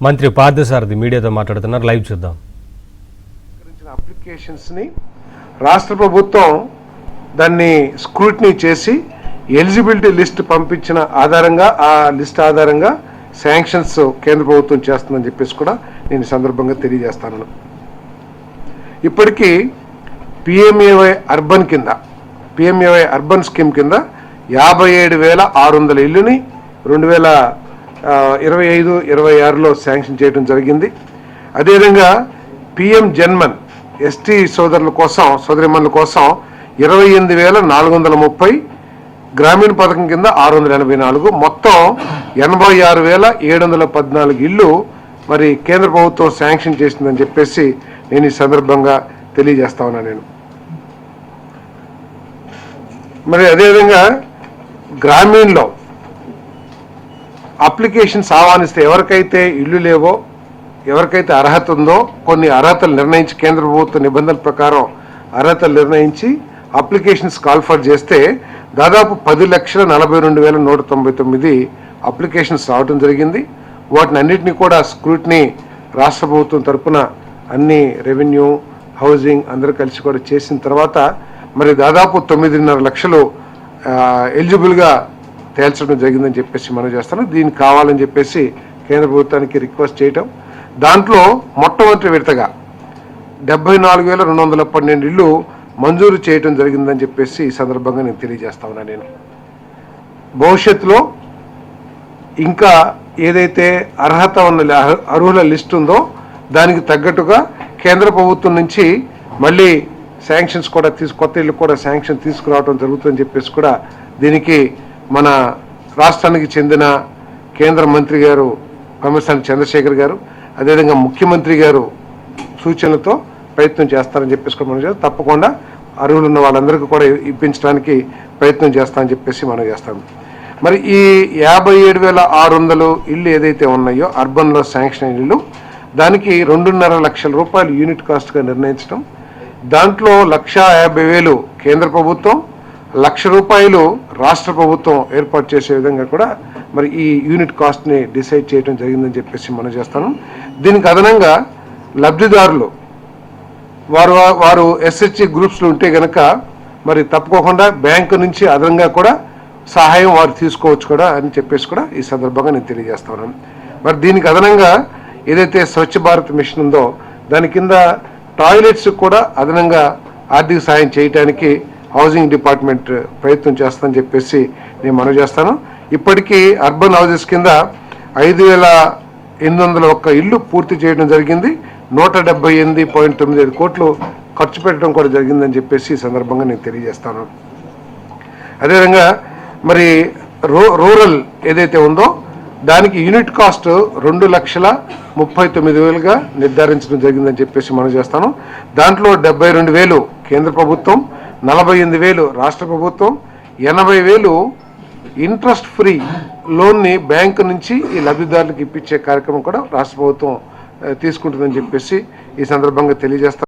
మంత్రి పార్థసారథి మీడియాతో మాట్లాడుతున్నారు. లైవ్ చూద్దాం. అప్లికేషన్స్ ని రాష్ట్ర ప్రభుత్వం దాన్ని స్క్రూటినీ చేసి ఎలిజిబిలిటీ లిస్ట్ పంపించిన ఆధారంగా ఆ లిస్ట్ ఆధారంగా శాంక్షన్స్ కేంద్ర ప్రభుత్వం చేస్తుందని చెప్పేసి కూడా నేను ఈ సందర్భంగా తెలియజేస్తాను. ఇప్పటికీ పిఎంఏవై అర్బన్ స్కీమ్ కింద 57,600 ఇళ్లని 2025-26లో శాంక్షన్ చేయడం జరిగింది. అదేవిధంగా పిఎం జన్మన్ ఎస్టీ సోదరిమణుల కోసం 28,430, గ్రామీణ పథకం కింద 684, మొత్తం 86,714 ఇళ్ళు మరి కేంద్ర ప్రభుత్వం శాంక్షన్ చేసిందని చెప్పేసి నేను ఈ సందర్భంగా తెలియజేస్తా ఉన్నా. నేను మరి అదేవిధంగా గ్రామీణలో అప్లికేషన్స్ ఆహ్వానిస్తే ఎవరికైతే ఇళ్ళు లేవో, ఎవరికైతే అర్హత ఉందో, కొన్ని అర్హతలు నిర్ణయించి కేంద్ర ప్రభుత్వ నిబంధనల ప్రకారం అర్హతలు నిర్ణయించి అప్లికేషన్స్ కాల్ఫర్ చేస్తే దాదాపు 10,42,199 అప్లికేషన్స్ రావడం జరిగింది. వాటిని అన్నింటినీ కూడా స్క్రూటినీ రాష్ట్ర ప్రభుత్వం తరఫున అన్ని రెవెన్యూ, హౌసింగ్ అందరూ కలిసి కూడా చేసిన తర్వాత మరి దాదాపు 9.5 లక్షలు ఎలిజిబుల్గా తేల్చడం జరిగిందని చెప్పేసి మనం చేస్తాను. దీనికి కావాలని చెప్పేసి కేంద్ర ప్రభుత్వానికి రిక్వెస్ట్ చేయటం, దాంట్లో మొట్టమొదటి విడతగా 74,212 ఇళ్ళు మంజూరు చేయడం జరిగిందని చెప్పేసి ఈ సందర్భంగా నేను తెలియజేస్తా ఉన్నా. నేను భవిష్యత్తులో ఇంకా ఏదైతే అర్హత ఉన్న అర్హుల లిస్ట్ ఉందో దానికి తగ్గట్టుగా కేంద్ర ప్రభుత్వం నుంచి మళ్ళీ శాంక్షన్స్ కూడా కొత్త ఇళ్ళు కూడా శాంక్షన్ తీసుకురావడం జరుగుతుందని చెప్పేసి కూడా దీనికి మన రాష్ట్రానికి చెందిన కేంద్ర మంత్రి గారు కమిషనర్ చంద్రశేఖర్ గారు, అదేవిధంగా ముఖ్యమంత్రి గారు సూచనలతో ప్రయత్నం చేస్తారని చెప్పేసి కూడా మనం తప్పకుండా అర్హులు ఉన్న వాళ్ళందరికీ కూడా ఇప్పించడానికి ప్రయత్నం చేస్తామని చెప్పేసి మనం చేస్తాం. మరి ఈ 57,600 ఇళ్ళు ఏదైతే ఉన్నాయో అర్బన్లో శాంక్షన్ ఇళ్ళు, దానికి 2.5 లక్షల రూపాయలు యూనిట్ కాస్ట్గా నిర్ణయించడం, దాంట్లో 1,50,000 కేంద్ర ప్రభుత్వం, 1,00,000 రూపాయలు రాష్ట్ర ప్రభుత్వం ఏర్పాటు చేసే విధంగా కూడా మరి ఈ యూనిట్ కాస్ట్ని డిసైడ్ చేయడం జరిగిందని చెప్పేసి మనం చేస్తాను. దీనికి అదనంగా లబ్ధిదారులు వారు ఎస్హెచ్జి గ్రూప్స్లో ఉంటే కనుక మరి తప్పుకోకుండా బ్యాంకు నుంచి అదనంగా కూడా సహాయం వారు తీసుకోవచ్చు కూడా అని చెప్పేసి కూడా ఈ సందర్భంగా నేను తెలియజేస్తాను. మరి దీనికి అదనంగా ఏదైతే స్వచ్ఛ భారత్ మిషన్ ఉందో దాని కింద టాయిలెట్స్ కూడా అదనంగా ఆర్థిక సాయం చేయడానికి హౌసింగ్ డిపార్ట్మెంట్ ప్రయత్నం చేస్తానని చెప్పేసి నేను మనవి చేస్తాను. ఇప్పటికీ అర్బన్ హౌసెస్ కింద 5,801 ఇళ్ళు పూర్తి చేయడం జరిగింది. 178.95 కోట్లు ఖర్చు పెట్టడం కూడా జరిగిందని చెప్పేసి ఈ సందర్భంగా నేను తెలియజేస్తాను. అదేవిధంగా మరి రూరల్ ఏదైతే ఉందో దానికి యూనిట్ కాస్ట్ 2,39,000గా నిర్ధారించడం జరిగిందని చెప్పేసి మనం చేస్తాను. దాంట్లో 72,000 కేంద్ర ప్రభుత్వం, 48,000 రాష్ట్ర ప్రభుత్వం, 80,000 ఇంట్రెస్ట్ ఫ్రీ లోన్ని బ్యాంకు నుంచి ఈ లబ్ధిదారులకు ఇప్పించే కార్యక్రమం కూడా రాష్ట్ర ప్రభుత్వం తీసుకుంటుందని చెప్పేసి ఈ సందర్భంగా తెలియజేస్తాను.